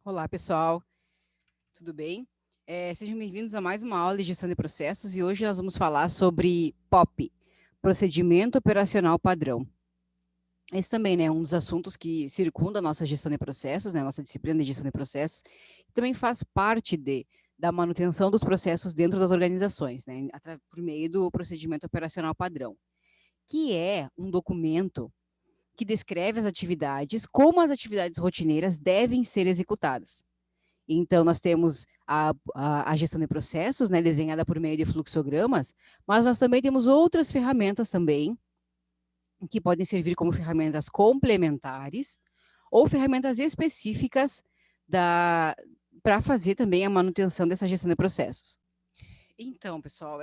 Olá, pessoal, tudo bem? Sejam bem-vindos a mais uma aula de gestão de processos e hoje nós vamos falar sobre POP, Procedimento Operacional Padrão. Esse também, né, é um dos assuntos que circunda a nossa gestão de processos, né, a nossa disciplina de gestão de processos, que também faz parte da manutenção dos processos dentro das organizações, né, por meio do Procedimento Operacional Padrão, que é um documento que descreve as atividades, como as atividades rotineiras devem ser executadas. Então, nós temos a gestão de processos, né, desenhada por meio de fluxogramas, mas nós também temos outras ferramentas também, que podem servir como ferramentas complementares ou ferramentas específicas para fazer também a manutenção dessa gestão de processos. Então, pessoal,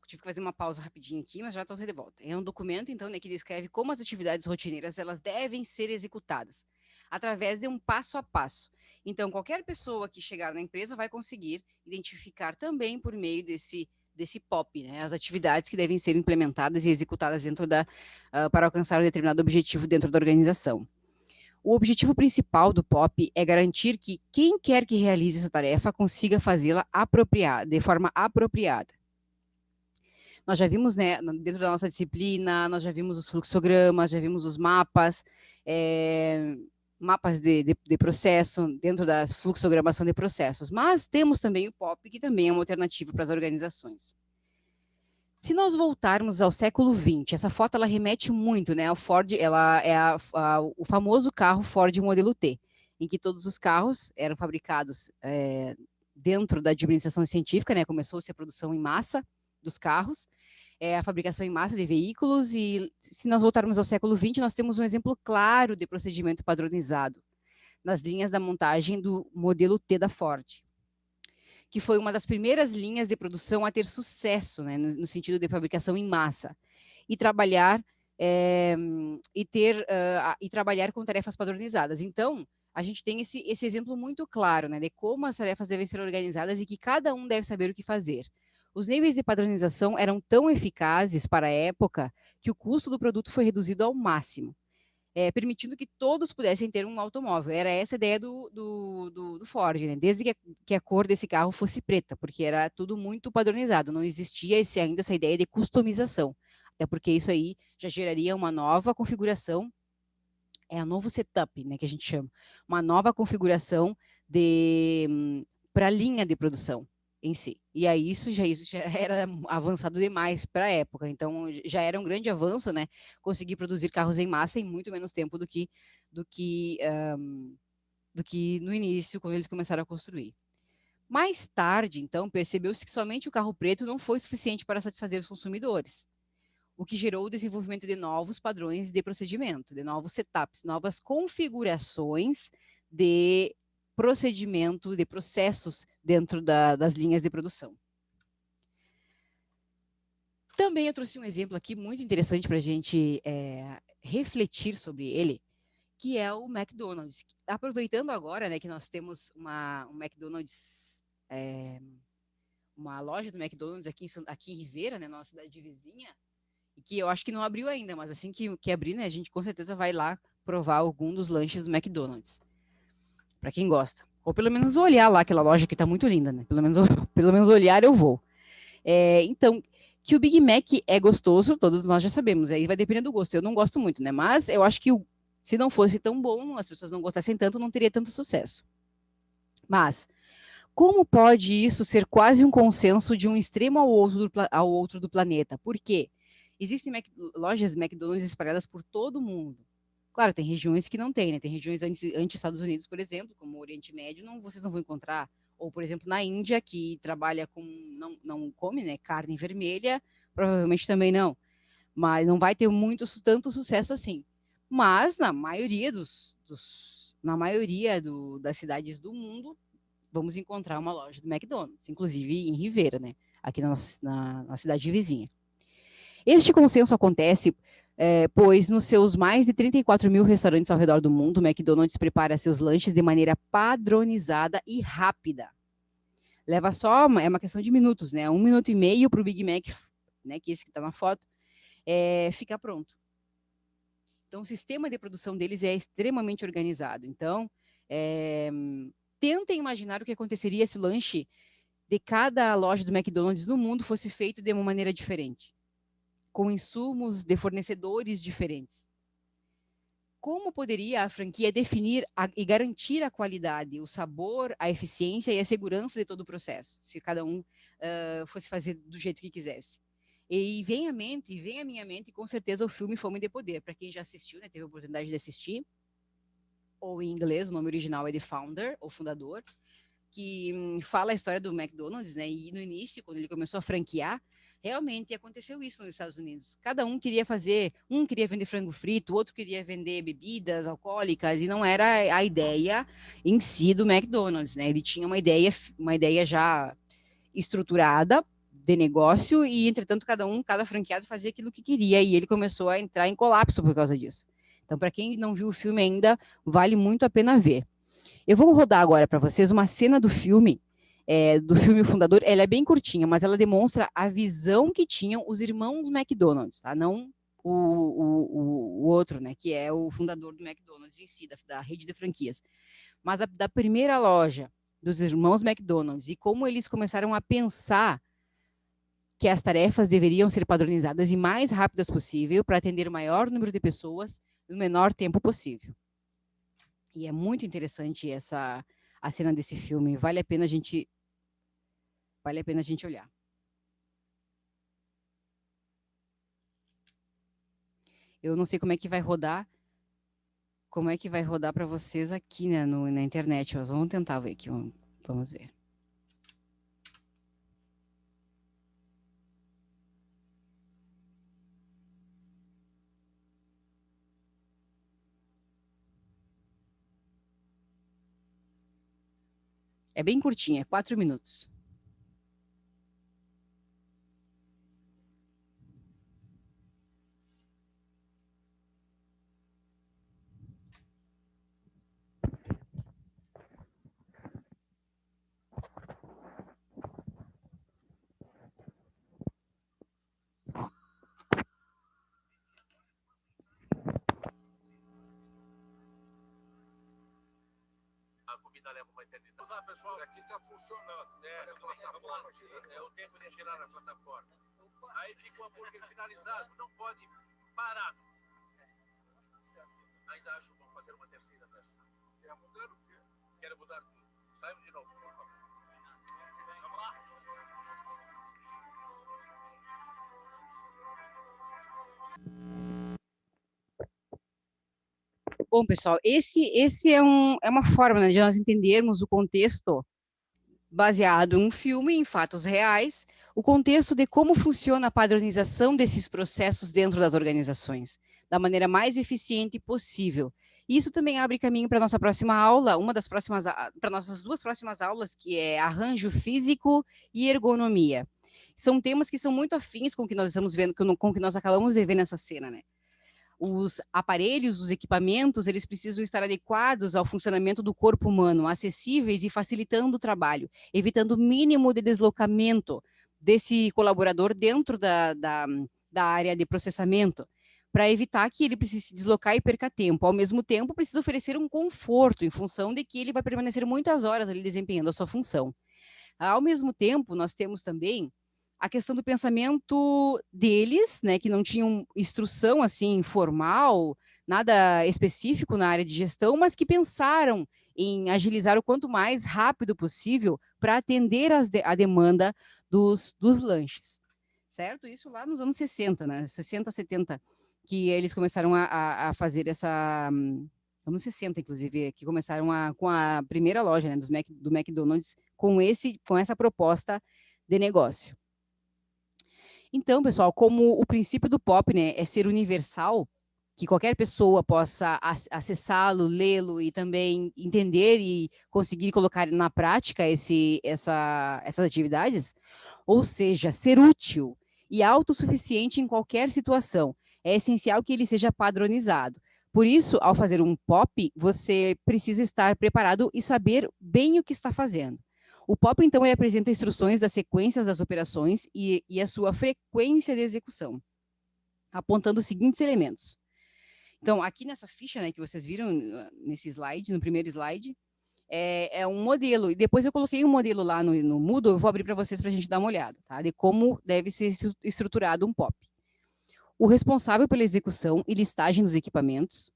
tive que fazer uma pausa rapidinho aqui, mas já estou de volta. É um documento, então, né, que descreve como as atividades rotineiras elas devem ser executadas, através de um passo a passo. Então, qualquer pessoa que chegar na empresa vai conseguir identificar também por meio desse POP, né, as atividades que devem ser implementadas e executadas para alcançar um determinado objetivo dentro da organização. O objetivo principal do POP é garantir que quem quer que realize essa tarefa consiga fazê-la de forma apropriada. Nós já vimos, né, dentro da nossa disciplina, nós já vimos os fluxogramas, já vimos os mapas, mapas de processo, dentro da fluxogramação de processos. Mas temos também o POP, que também é uma alternativa para as organizações. Se nós voltarmos ao século XX, essa foto ela remete muito, né, ao Ford, ela é o famoso carro Ford modelo T, em que todos os carros eram fabricados dentro da administração científica, né, começou-se a produção em massa dos carros, a fabricação em massa de veículos, e se nós voltarmos ao século XX, nós temos um exemplo claro de procedimento padronizado nas linhas da montagem do modelo T da Ford, que foi uma das primeiras linhas de produção a ter sucesso, né, no sentido de fabricação em massa, e trabalhar e trabalhar com tarefas padronizadas. Então, a gente tem esse exemplo muito claro, né, de como as tarefas devem ser organizadas e que cada um deve saber o que fazer. Os níveis de padronização eram tão eficazes para a época que o custo do produto foi reduzido ao máximo, permitindo que todos pudessem ter um automóvel. Era essa a ideia do Ford, né? Desde que a cor desse carro fosse preta, porque era tudo muito padronizado, não existia ainda essa ideia de customização, até porque isso aí já geraria uma nova configuração, é um novo setup, né, que a gente chama, uma nova configuração para a linha de produção em si. E aí isso já era avançado demais para a época. Então já era um grande avanço, né, conseguir produzir carros em massa em muito menos tempo do que um, do que no início, quando eles começaram a construir. Mais tarde, então, percebeu-se que somente o carro preto não foi suficiente para satisfazer os consumidores, o que gerou o desenvolvimento de novos padrões de procedimento, de novos setups, novas configurações de procedimento, de processos dentro das linhas de produção. Também eu trouxe um exemplo aqui muito interessante para a gente refletir sobre ele, que é o McDonald's. Aproveitando agora, né, que nós temos um McDonald's, uma loja do McDonald's aqui em Ribeira, né, nossa cidade vizinha, e que eu acho que não abriu ainda, mas assim que abrir, né, a gente com certeza vai lá provar algum dos lanches do McDonald's, para quem gosta. Ou pelo menos olhar lá aquela loja que está muito linda, né? Pelo menos olhar eu vou. Então, que o Big Mac é gostoso, todos nós já sabemos, aí vai depender do gosto. Eu não gosto muito, né? Mas eu acho que se não fosse tão bom, as pessoas não gostassem tanto, não teria tanto sucesso. Mas, como pode isso ser quase um consenso de um extremo ao outro do planeta? Por quê? Existem lojas McDonald's espalhadas por todo o mundo. Claro, tem regiões que não tem, né? Tem regiões anti-Estados Unidos, por exemplo, como o Oriente Médio, vocês não vão encontrar. Ou, por exemplo, na Índia, que trabalha com, não come, né, carne vermelha, provavelmente também não. Mas não vai ter tanto sucesso assim. Mas na maioria das cidades do mundo, vamos encontrar uma loja do McDonald's, inclusive em Ribeira, né? Aqui na cidade vizinha. Este consenso acontece pois nos seus mais de 34 mil restaurantes ao redor do mundo, o McDonald's prepara seus lanches de maneira padronizada e rápida. Leva só, é uma questão de minutos, né? 1 minuto e meio para o Big Mac, né, que esse que está na foto, fica pronto. Então, o sistema de produção deles é extremamente organizado. Então, Tentem imaginar o que aconteceria se o lanche de cada loja do McDonald's no mundo fosse feito de uma maneira diferente, com insumos de fornecedores diferentes. Como poderia a franquia definir e garantir a qualidade, o sabor, a eficiência e a segurança de todo o processo, se cada um fosse fazer do jeito que quisesse? E vem à minha mente, com certeza, o filme Fome de Poder. Para quem já assistiu, né, teve a oportunidade de assistir, ou em inglês, o nome original é The Founder, ou Fundador, que fala a história do McDonald's, né? E no início, quando ele começou a franquear, realmente aconteceu isso nos Estados Unidos. Cada um queria fazer, um queria vender frango frito, o outro queria vender bebidas alcoólicas, e não era a ideia em si do McDonald's, né? Ele tinha uma ideia já estruturada de negócio e, entretanto, cada franqueado fazia aquilo que queria e ele começou a entrar em colapso por causa disso. Então, para quem não viu o filme ainda, vale muito a pena ver. Eu vou rodar agora para vocês uma cena do filme O Fundador. Ela é bem curtinha, mas ela demonstra a visão que tinham os irmãos McDonald's, tá? Não o outro, né? Que é o fundador do McDonald's em si, da rede de franquias. Mas da primeira loja dos irmãos McDonald's e como eles começaram a pensar que as tarefas deveriam ser padronizadas e mais rápidas possível para atender o maior número de pessoas no menor tempo possível. E é muito interessante a cena desse filme. Vale a pena a gente olhar. Eu não sei como é que vai rodar para vocês aqui, né, na internet. Mas vamos tentar ver aqui, vamos ver. É bem curtinha, 4 minutos. A comida leva uma eternidade. Vamos lá, pessoal. Aqui está funcionando. É o tempo de girar a plataforma. Aí fica o hambúrguer finalizado. Não pode parar. Ainda acho bom fazer uma terceira versão. Quer mudar o quê? Quero mudar tudo. Saiam de novo, por favor. Vamos lá. Bom, pessoal, esse é uma forma, né, de nós entendermos o contexto baseado em um filme, em fatos reais, o contexto de como funciona a padronização desses processos dentro das organizações, da maneira mais eficiente possível. E isso também abre caminho para a nossa próxima aula, para nossas duas próximas aulas, que é arranjo físico e ergonomia. São temas que são muito afins com o que nós estamos vendo, com o que nós acabamos de ver nessa cena, né? Os aparelhos, os equipamentos, eles precisam estar adequados ao funcionamento do corpo humano, acessíveis e facilitando o trabalho, evitando o mínimo de deslocamento desse colaborador dentro da área de processamento, para evitar que ele precise se deslocar e perca tempo. Ao mesmo tempo, precisa oferecer um conforto, em função de que ele vai permanecer muitas horas ali desempenhando a sua função. Ao mesmo tempo, nós temos também a questão do pensamento deles, né, que não tinham instrução assim formal, nada específico na área de gestão, mas que pensaram em agilizar o quanto mais rápido possível para atender a demanda dos lanches, certo? Isso lá nos anos 60, né, 60, 70, que eles começaram a fazer anos 60, inclusive, que começaram com a primeira loja, né, do McDonald's, com essa proposta de negócio. Então, pessoal, como o princípio do POP, né, é ser universal, que qualquer pessoa possa acessá-lo, lê-lo e também entender e conseguir colocar na prática essas atividades, ou seja, ser útil e autossuficiente em qualquer situação. É essencial que ele seja padronizado. Por isso, ao fazer um POP, você precisa estar preparado e saber bem o que está fazendo. O POP, então, ele apresenta instruções das sequências das operações e a sua frequência de execução, apontando os seguintes elementos. Então, aqui nessa ficha, né, que vocês viram nesse slide, no primeiro slide, é um modelo. E depois eu coloquei um modelo lá no Moodle, eu vou abrir para vocês para a gente dar uma olhada, tá? De como deve ser estruturado um POP. O responsável pela execução e listagem dos equipamentos,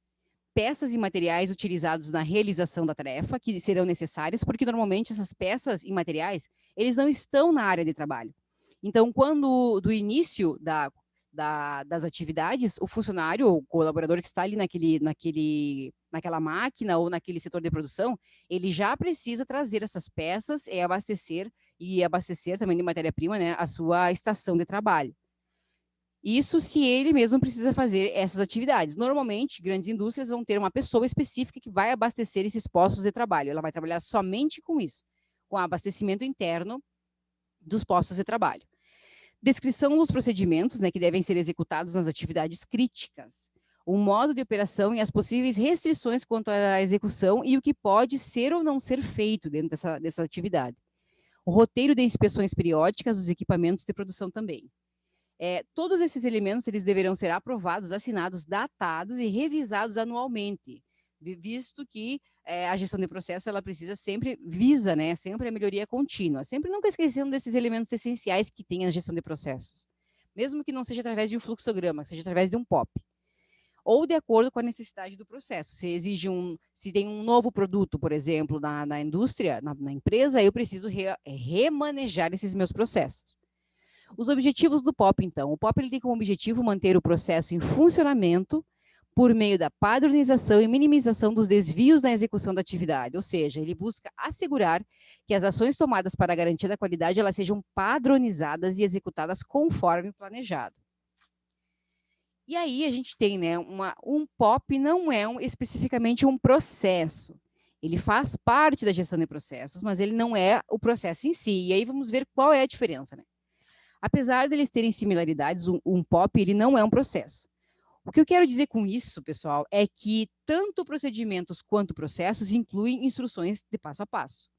peças e materiais utilizados na realização da tarefa, que serão necessárias, porque normalmente essas peças e materiais, eles não estão na área de trabalho. Então, quando do início das atividades, o funcionário ou colaborador que está ali naquela máquina ou naquele setor de produção, ele já precisa trazer essas peças e abastecer também de matéria-prima, né, a sua estação de trabalho. Isso se ele mesmo precisa fazer essas atividades. Normalmente, grandes indústrias vão ter uma pessoa específica que vai abastecer esses postos de trabalho. Ela vai trabalhar somente com isso, com abastecimento interno dos postos de trabalho. Descrição dos procedimentos, né, que devem ser executados nas atividades críticas. O modo de operação e as possíveis restrições quanto à execução e o que pode ser ou não ser feito dentro dessa atividade. O roteiro de inspeções periódicas dos equipamentos de produção também. Todos esses elementos eles deverão ser aprovados, assinados, datados e revisados anualmente, visto que a gestão de processo ela precisa visa, né, sempre a melhoria contínua, sempre nunca esquecendo desses elementos essenciais que tem a gestão de processos, mesmo que não seja através de um fluxograma, que seja através de um POP, ou de acordo com a necessidade do processo. Se tem um novo produto, por exemplo, na indústria, na empresa, eu preciso remanejar esses meus processos. Os objetivos do POP, então. O POP ele tem como objetivo manter o processo em funcionamento por meio da padronização e minimização dos desvios na execução da atividade, ou seja, ele busca assegurar que as ações tomadas para a garantia da qualidade elas sejam padronizadas e executadas conforme planejado. E aí a gente tem, né, um POP não é especificamente um processo. Ele faz parte da gestão de processos, mas ele não é o processo em si. E aí vamos ver qual é a diferença, né? Apesar deles terem similaridades, um POP ele não é um processo. O que eu quero dizer com isso, pessoal, é que tanto procedimentos quanto processos incluem instruções de passo a passo.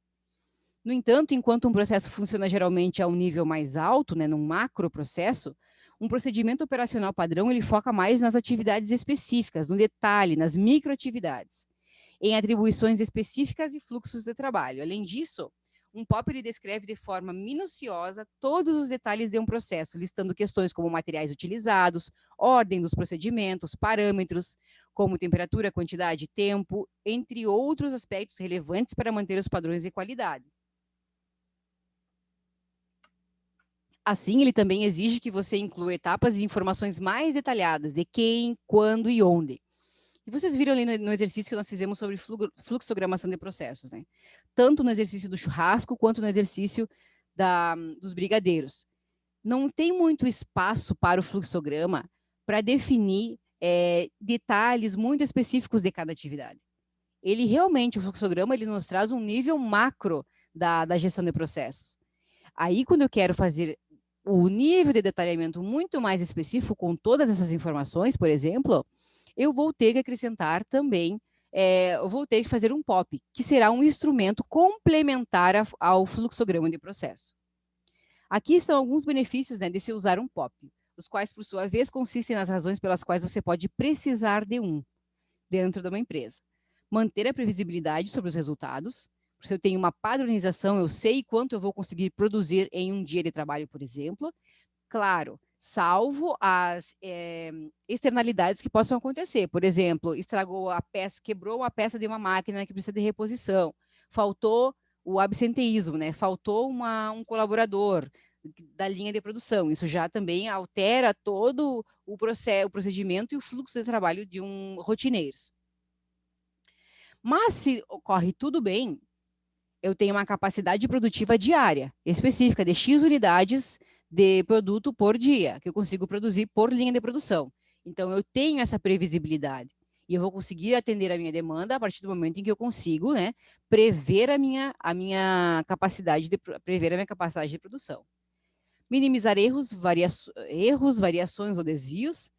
No entanto, enquanto um processo funciona geralmente a um nível mais alto, né, num macro processo, um procedimento operacional padrão ele foca mais nas atividades específicas, no detalhe, nas microatividades, em atribuições específicas e fluxos de trabalho. Além disso, um POP ele descreve de forma minuciosa todos os detalhes de um processo, listando questões como materiais utilizados, ordem dos procedimentos, parâmetros, como temperatura, quantidade, tempo, entre outros aspectos relevantes para manter os padrões de qualidade. Assim, ele também exige que você inclua etapas e informações mais detalhadas de quem, quando e onde. E vocês viram ali no exercício que nós fizemos sobre fluxogramação de processos, né? Tanto no exercício do churrasco, quanto no exercício dos brigadeiros. Não tem muito espaço para o fluxograma para definir detalhes muito específicos de cada atividade. Ele realmente, o fluxograma, ele nos traz um nível macro da gestão de processos. Aí, quando eu quero fazer o nível de detalhamento muito mais específico com todas essas informações, por exemplo, eu vou ter que acrescentar também, eu vou ter que fazer um POP, que será um instrumento complementar ao fluxograma de processo. Aqui estão alguns benefícios, né, de se usar um POP, os quais, por sua vez, consistem nas razões pelas quais você pode precisar de um dentro de uma empresa. Manter a previsibilidade sobre os resultados. Se eu tenho uma padronização, eu sei quanto eu vou conseguir produzir em um dia de trabalho, por exemplo. Claro, salvo as externalidades que possam acontecer. Por exemplo, estragou a peça, quebrou a peça de uma máquina que precisa de reposição. Faltou o absenteísmo, né? Faltou um colaborador da linha de produção. Isso já também altera todo o procedimento e o fluxo de trabalho de rotineiros. Mas se ocorre tudo bem, eu tenho uma capacidade produtiva diária, específica, de X unidades de produto por dia, que eu consigo produzir por linha de produção. Então, eu tenho essa previsibilidade. E eu vou conseguir atender a minha demanda a partir do momento em que eu consigo, né, prever a minha capacidade de produção. Minimizar erros, variações ou desvios,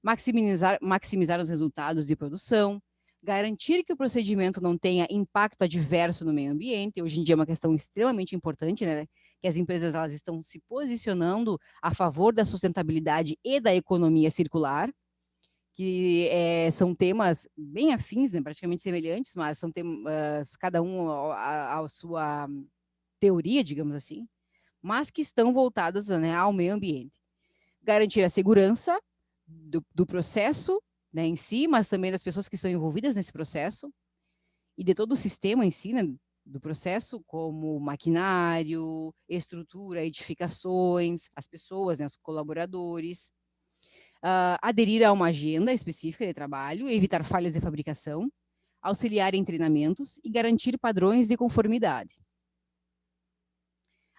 maximizar os resultados de produção, garantir que o procedimento não tenha impacto adverso no meio ambiente. Hoje em dia é uma questão extremamente importante, né? Que as empresas elas estão se posicionando a favor da sustentabilidade e da economia circular. que são temas bem afins, né, praticamente semelhantes, mas são temas, cada um a sua teoria, digamos assim, mas que estão voltadas, né, ao meio ambiente. Garantir a segurança do processo, né, em si, mas também das pessoas que estão envolvidas nesse processo e de todo o sistema em si, né, do processo, como maquinário, estrutura, edificações, as pessoas, né, os colaboradores, aderir a uma agenda específica de trabalho, evitar falhas de fabricação, auxiliar em treinamentos e garantir padrões de conformidade.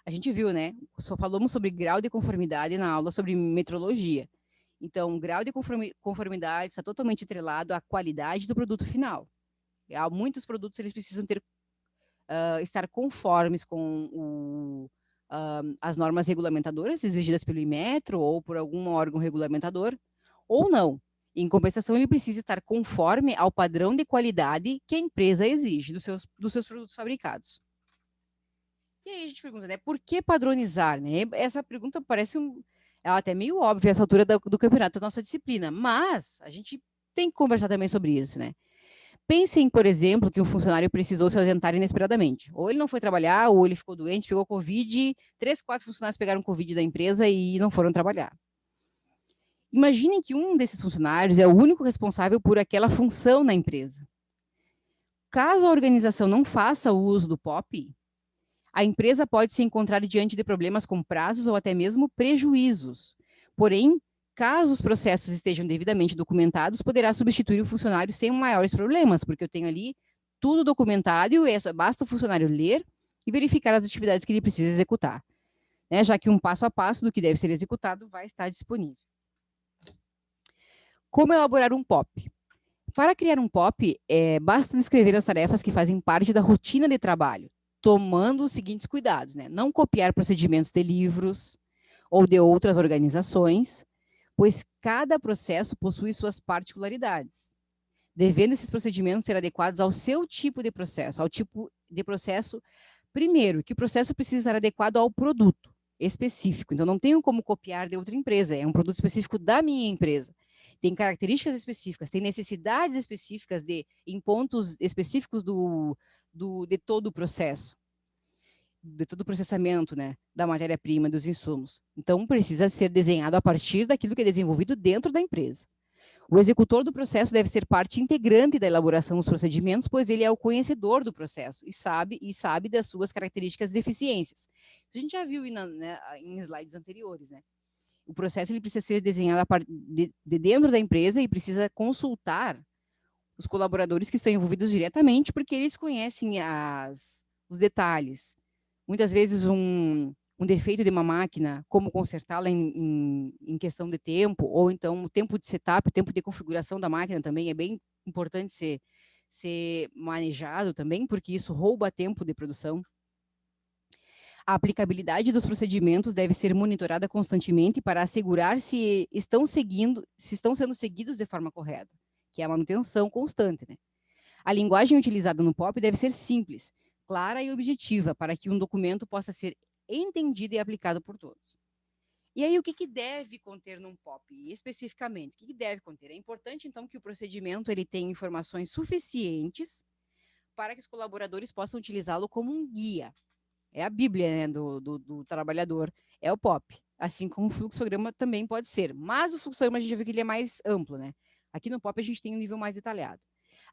A gente viu, né? Só falamos sobre grau de conformidade na aula sobre metrologia. Então, o grau de conformidade está totalmente atrelado à qualidade do produto final. Há muitos produtos eles precisam estar conformes com as normas regulamentadoras exigidas pelo Inmetro ou por algum órgão regulamentador, ou não. Em compensação, ele precisa estar conforme ao padrão de qualidade que a empresa exige dos seus produtos fabricados. E aí a gente pergunta, né, por que padronizar? Né? Essa pergunta parece ela até meio óbvia essa altura do campeonato da nossa disciplina, mas a gente tem que conversar também sobre isso, né? Pensem, por exemplo, que um funcionário precisou se ausentar inesperadamente. Ou ele não foi trabalhar, ou ele ficou doente, pegou Covid, 3, 4 funcionários pegaram Covid da empresa e não foram trabalhar. Imaginem que um desses funcionários é o único responsável por aquela função na empresa. Caso a organização não faça o uso do POP, a empresa pode se encontrar diante de problemas com prazos ou até mesmo prejuízos. Porém, caso os processos estejam devidamente documentados, poderá substituir o funcionário sem maiores problemas, porque eu tenho ali tudo documentado e basta o funcionário ler e verificar as atividades que ele precisa executar, né? Já que um passo a passo do que deve ser executado vai estar disponível. Como elaborar um POP? Para criar um POP, basta descrever as tarefas que fazem parte da rotina de trabalho, tomando os seguintes cuidados, né? Não copiar procedimentos de livros ou de outras organizações, pois cada processo possui suas particularidades, devendo esses procedimentos ser adequados ao seu tipo de processo, ao tipo de processo. Primeiro, que o processo precisa estar adequado ao produto específico, então não tenho como copiar de outra empresa, é um produto específico da minha empresa. Tem características específicas, tem necessidades específicas em pontos específicos de todo o processo, de todo o processamento, né, da matéria-prima, dos insumos. Então, precisa ser desenhado a partir daquilo que é desenvolvido dentro da empresa. O executor do processo deve ser parte integrante da elaboração dos procedimentos, pois ele é o conhecedor do processo e sabe das suas características e deficiências. A gente já viu em slides anteriores, né? O processo ele precisa ser desenhado de dentro da empresa e precisa consultar os colaboradores que estão envolvidos diretamente, porque eles conhecem os detalhes. Muitas vezes um defeito de uma máquina, como consertá-la em questão de tempo, ou então o tempo de setup, o tempo de configuração da máquina também é bem importante ser manejado também, porque isso rouba tempo de produção. A aplicabilidade dos procedimentos deve ser monitorada constantemente para assegurar se estão sendo seguidos de forma correta, que é a manutenção constante, né? A linguagem utilizada no POP deve ser simples, clara e objetiva, para que um documento possa ser entendido e aplicado por todos. E aí, o que deve conter num POP, especificamente? O que deve conter? É importante, então, que o procedimento ele tenha informações suficientes para que os colaboradores possam utilizá-lo como um guia. É a Bíblia, né, do trabalhador, é o POP. Assim como o fluxograma também pode ser. Mas o fluxograma a gente já viu que ele é mais amplo, né? Aqui no POP a gente tem um nível mais detalhado.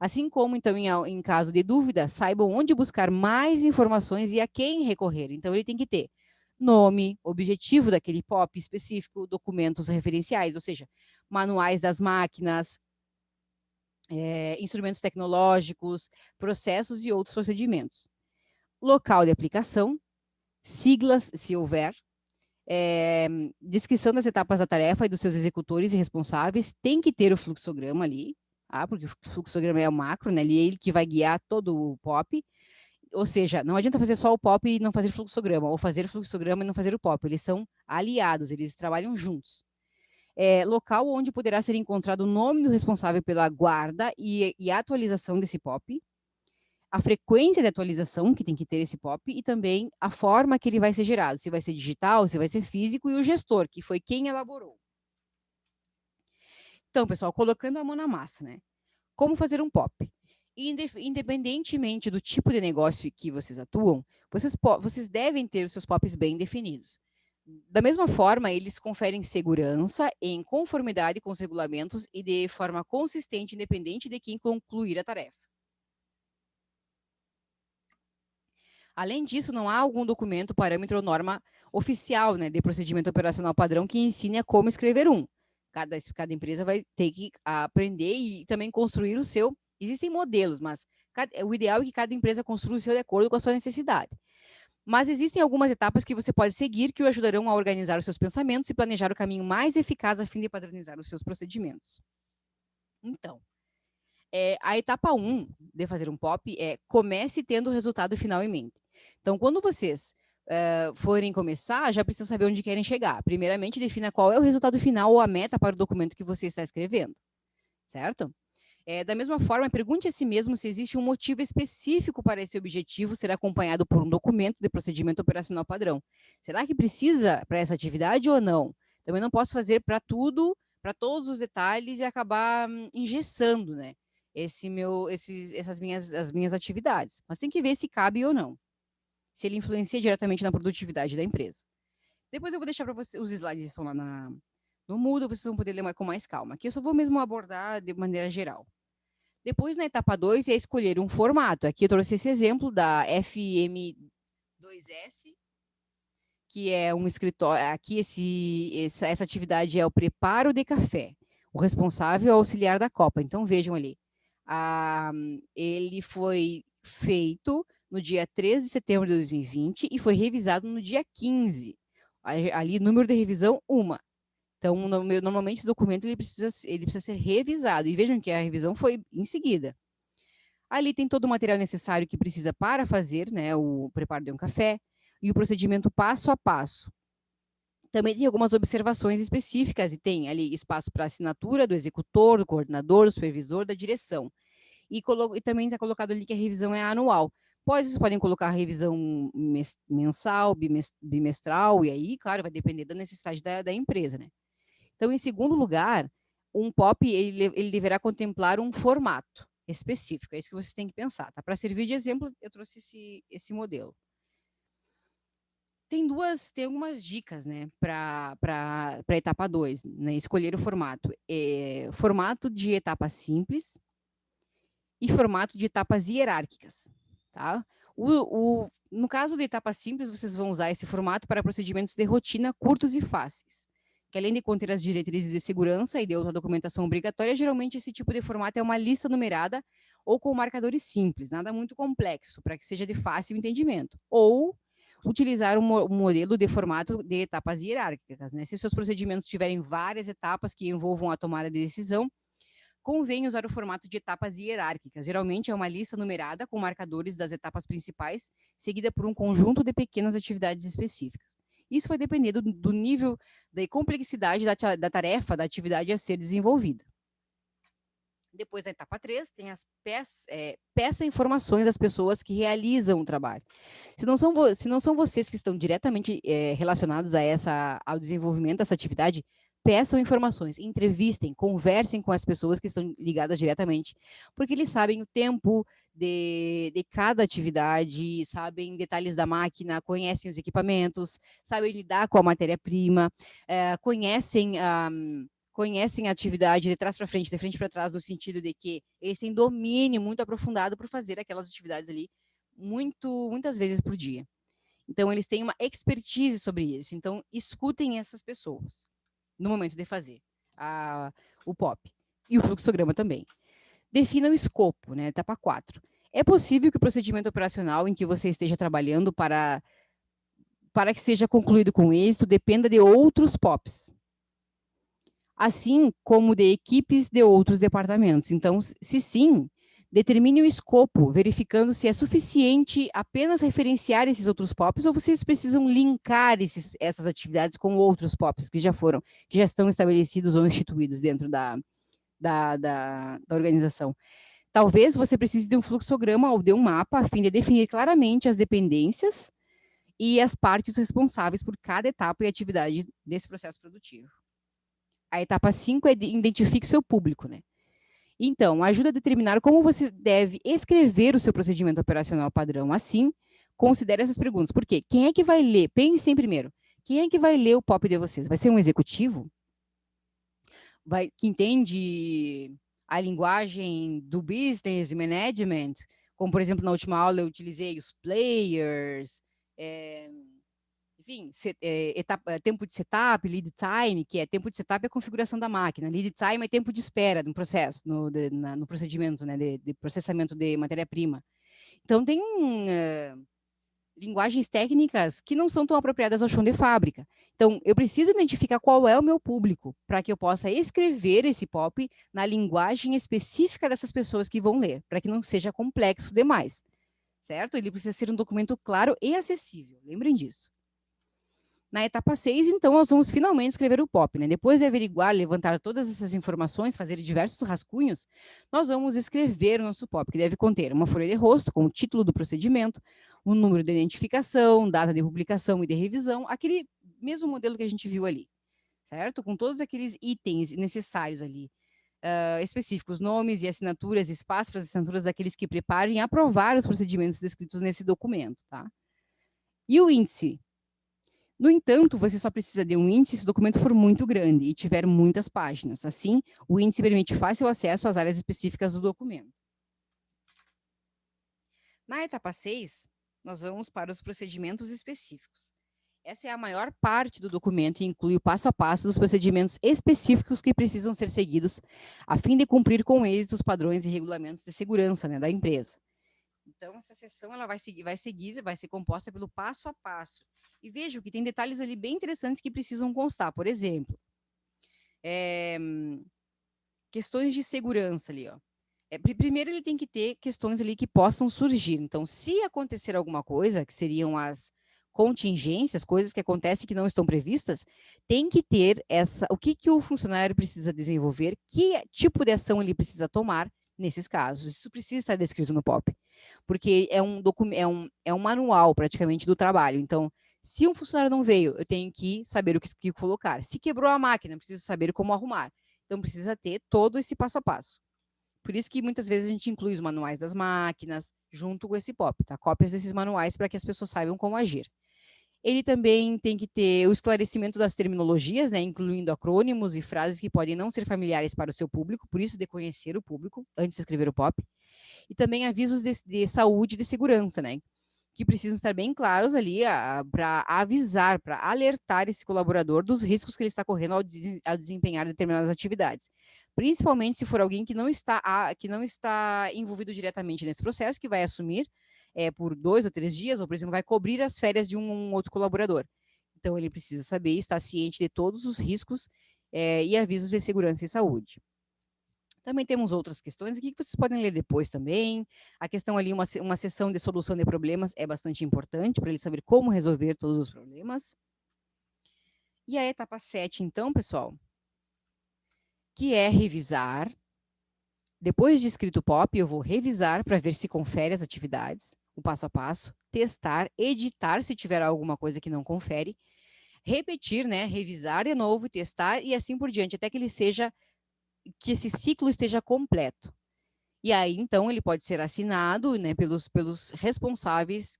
Assim como, então, em caso de dúvida, saibam onde buscar mais informações e a quem recorrer. Então, ele tem que ter nome, objetivo daquele POP específico, documentos referenciais, ou seja, manuais das máquinas, instrumentos tecnológicos, processos e outros procedimentos. Local de aplicação, siglas, se houver, descrição das etapas da tarefa e dos seus executores e responsáveis, tem que ter o fluxograma ali, porque o fluxograma é o macro, né? Ele que vai guiar todo o POP, ou seja, não adianta fazer só o POP e não fazer fluxograma, ou fazer fluxograma e não fazer o POP, eles são aliados, eles trabalham juntos. Local onde poderá ser encontrado o nome do responsável pela guarda e atualização desse POP, a frequência de atualização que tem que ter esse POP e também a forma que ele vai ser gerado, se vai ser digital, se vai ser físico, e o gestor, que foi quem elaborou. Então, pessoal, colocando a mão na massa, né? Como fazer um POP? Independentemente do tipo de negócio que vocês atuam, vocês devem ter os seus POPs bem definidos. Da mesma forma, eles conferem segurança em conformidade com os regulamentos e de forma consistente, independente de quem concluir a tarefa. Além disso, não há algum documento, parâmetro ou norma oficial, né, de procedimento operacional padrão que ensine a como escrever um. Cada empresa vai ter que aprender e também construir o seu. Existem modelos, mas o ideal é que cada empresa construa o seu de acordo com a sua necessidade. Mas existem algumas etapas que você pode seguir que o ajudarão a organizar os seus pensamentos e planejar o caminho mais eficaz a fim de padronizar os seus procedimentos. Então, a etapa 1 de fazer um POP é comece tendo o resultado final em mente. Então, quando vocês forem começar, já precisa saber onde querem chegar. Primeiramente, defina qual é o resultado final ou a meta para o documento que você está escrevendo, certo? Da mesma forma, pergunte a si mesmo se existe um motivo específico para esse objetivo ser acompanhado por um documento de procedimento operacional padrão. Será que precisa para essa atividade ou não? Também não posso fazer para tudo, para todos os detalhes e acabar engessando, né? As minhas atividades. Mas tem que ver se cabe ou não. Se ele influencia diretamente na produtividade da empresa. Depois eu vou deixar para vocês, os slides estão lá no Moodle, vocês vão poder ler com mais calma. Aqui eu só vou mesmo abordar de maneira geral. Depois, na etapa 2, é escolher um formato. Aqui eu trouxe esse exemplo da FM2S, que é um escritório. Aqui essa atividade é o preparo de café. O responsável é o auxiliar da Copa. Então, vejam ali. Ele foi feito no dia 13 de setembro de 2020 e foi revisado no dia 15. Ali, número de revisão, 1. Então, normalmente, esse documento ele precisa ser revisado. E vejam que a revisão foi em seguida. Ali tem todo o material necessário que precisa para fazer, né, o preparo de um café e o procedimento passo a passo. Também tem algumas observações específicas e tem ali espaço para assinatura do executor, do coordenador, do supervisor, da direção. E também está colocado ali que a revisão é anual. Vocês podem colocar a revisão mensal, bimestral, e aí, claro, vai depender da necessidade da empresa, né? Então, em segundo lugar, um POP ele deverá contemplar um formato específico. É isso que vocês têm que pensar. Tá? Para servir de exemplo, eu trouxe esse modelo. Tem algumas dicas, né, para a etapa 2, né, escolher o formato. Formato de etapa simples e formato de etapas hierárquicas. Tá? No caso de etapa simples, vocês vão usar esse formato para procedimentos de rotina curtos e fáceis, que além de conter as diretrizes de segurança e de outra documentação obrigatória, geralmente esse tipo de formato é uma lista numerada ou com marcadores simples, nada muito complexo, para que seja de fácil entendimento. Ou utilizar um modelo de formato de etapas hierárquicas. Né? Se seus procedimentos tiverem várias etapas que envolvam a tomada de decisão, convém usar o formato de etapas hierárquicas. Geralmente é uma lista numerada com marcadores das etapas principais, seguida por um conjunto de pequenas atividades específicas. Isso vai depender do nível da complexidade da tarefa, da atividade a ser desenvolvida. Depois da etapa 3, tem peça informações das pessoas que realizam o trabalho. Se não são vocês que estão diretamente relacionados ao desenvolvimento dessa atividade, peçam informações, entrevistem, conversem com as pessoas que estão ligadas diretamente, porque eles sabem o tempo de cada atividade, sabem detalhes da máquina, conhecem os equipamentos, sabem lidar com a matéria-prima, conhecem a atividade de trás para frente, de frente para trás, no sentido de que eles têm domínio muito aprofundado por fazer aquelas atividades ali muitas vezes por dia. Então, eles têm uma expertise sobre isso. Então, escutem essas pessoas no momento de fazer o POP. E o fluxograma também. Defina o escopo, né? Etapa 4. É possível que o procedimento operacional em que você esteja trabalhando para que seja concluído com êxito dependa de outros POPs, assim como de equipes de outros departamentos. Então, se sim, determine o escopo, verificando se é suficiente apenas referenciar esses outros POPs ou vocês precisam linkar essas atividades com outros POPs que já estão estabelecidos ou instituídos dentro da organização. Talvez você precise de um fluxograma ou de um mapa a fim de definir claramente as dependências e as partes responsáveis por cada etapa e atividade desse processo produtivo. A etapa 5 é identifique seu público, né? Então, ajuda a determinar como você deve escrever o seu procedimento operacional padrão. Assim, considere essas perguntas. Por quê? Quem é que vai ler? Pensem primeiro. Quem é que vai ler o POP de vocês? Vai ser um executivo? Que entende a linguagem do business management? Como, por exemplo, na última aula eu utilizei os players, enfim, tempo de setup, lead time, que é tempo de setup é a configuração da máquina, lead time é tempo de espera no processo, no procedimento, né, de processamento de matéria-prima. Então, tem linguagens técnicas que não são tão apropriadas ao chão de fábrica. Então, eu preciso identificar qual é o meu público, para que eu possa escrever esse POP na linguagem específica dessas pessoas que vão ler, para que não seja complexo demais, certo? Ele precisa ser um documento claro e acessível, lembrem disso. Na etapa 6, então, nós vamos finalmente escrever o POP, né? Depois de averiguar, levantar todas essas informações, fazer diversos rascunhos, nós vamos escrever o nosso POP, que deve conter uma folha de rosto com o título do procedimento, o número de identificação, data de publicação e de revisão, aquele mesmo modelo que a gente viu ali, certo? Com todos aqueles itens necessários ali, específicos, nomes e assinaturas, espaço para as assinaturas daqueles que preparem e aprovar os procedimentos descritos nesse documento, tá? E o índice? No entanto, você só precisa de um índice se o documento for muito grande e tiver muitas páginas. Assim, o índice permite fácil acesso às áreas específicas do documento. Na etapa 6, nós vamos para os procedimentos específicos. Essa é a maior parte do documento e inclui o passo a passo dos procedimentos específicos que precisam ser seguidos a fim de cumprir com êxito os padrões e regulamentos de segurança, né, da empresa. Então, essa sessão ela vai ser composta pelo passo a passo. E vejo que tem detalhes ali bem interessantes que precisam constar. Por exemplo, questões de segurança ali, ó. Primeiro, ele tem que ter questões ali que possam surgir. Então, se acontecer alguma coisa, que seriam as contingências, coisas que acontecem que não estão previstas, tem que ter o que o funcionário precisa desenvolver, que tipo de ação ele precisa tomar nesses casos. Isso precisa estar descrito no POP, porque é um manual praticamente do trabalho. Então, se um funcionário não veio, eu tenho que saber o que colocar. Se quebrou a máquina, eu preciso saber como arrumar. Então, precisa ter todo esse passo a passo. Por isso que muitas vezes a gente inclui os manuais das máquinas junto com esse POP, tá? Cópias desses manuais para que as pessoas saibam como agir. Ele também tem que ter o esclarecimento das terminologias, né, incluindo acrônimos e frases que podem não ser familiares para o seu público, por isso de conhecer o público antes de escrever o POP. E também avisos de saúde e de segurança, né, que precisam estar bem claros ali para avisar, para alertar esse colaborador dos riscos que ele está correndo ao desempenhar determinadas atividades. Principalmente se for alguém que não está envolvido diretamente nesse processo, que vai assumir por 2 ou 3 dias, ou, por exemplo, vai cobrir as férias de um outro colaborador. Então, ele precisa saber, estar ciente de todos os riscos e avisos de segurança e saúde. Também temos outras questões aqui que vocês podem ler depois também. A questão ali, uma sessão de solução de problemas é bastante importante para ele saber como resolver todos os problemas. E a etapa 7, então, pessoal, que é revisar. Depois de escrito o POP, eu vou revisar para ver se confere as atividades, o passo a passo, testar, editar se tiver alguma coisa que não confere, repetir, né, revisar de novo, testar e assim por diante, até que que esse ciclo esteja completo. E aí, então, ele pode ser assinado, né, pelos responsáveis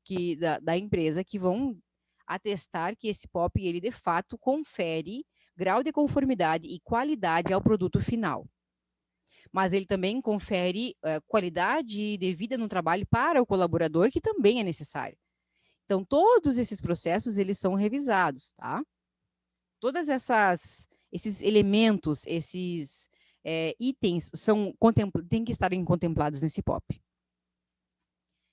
da empresa que vão atestar que esse POP, ele de fato confere grau de conformidade e qualidade ao produto final. Mas ele também confere qualidade de vida no trabalho para o colaborador, que também é necessário. Então, todos esses processos, eles são revisados, tá? Todos esses elementos, esses itens têm que estarem contemplados nesse POP.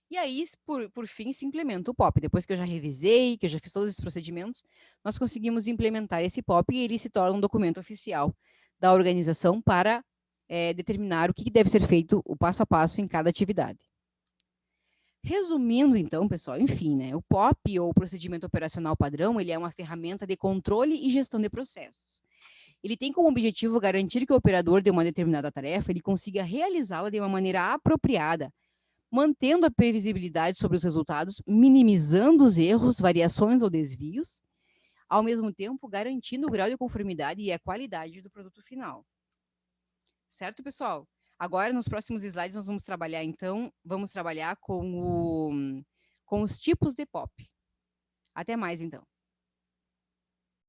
E aí, por fim, se implementa o POP. Depois que eu já revisei, que eu já fiz todos esses procedimentos, nós conseguimos implementar esse POP e ele se torna um documento oficial da organização para determinar o que deve ser feito, o passo a passo em cada atividade. Resumindo, então, pessoal, enfim, né, o POP, ou Procedimento Operacional Padrão, ele é uma ferramenta de controle e gestão de processos. Ele tem como objetivo garantir que o operador de uma determinada tarefa ele consiga realizá-la de uma maneira apropriada, mantendo a previsibilidade sobre os resultados, minimizando os erros, variações ou desvios, ao mesmo tempo garantindo o grau de conformidade e a qualidade do produto final. Certo, pessoal? Agora, nos próximos slides, nós vamos trabalhar, então, com os tipos de POP. Até mais, então.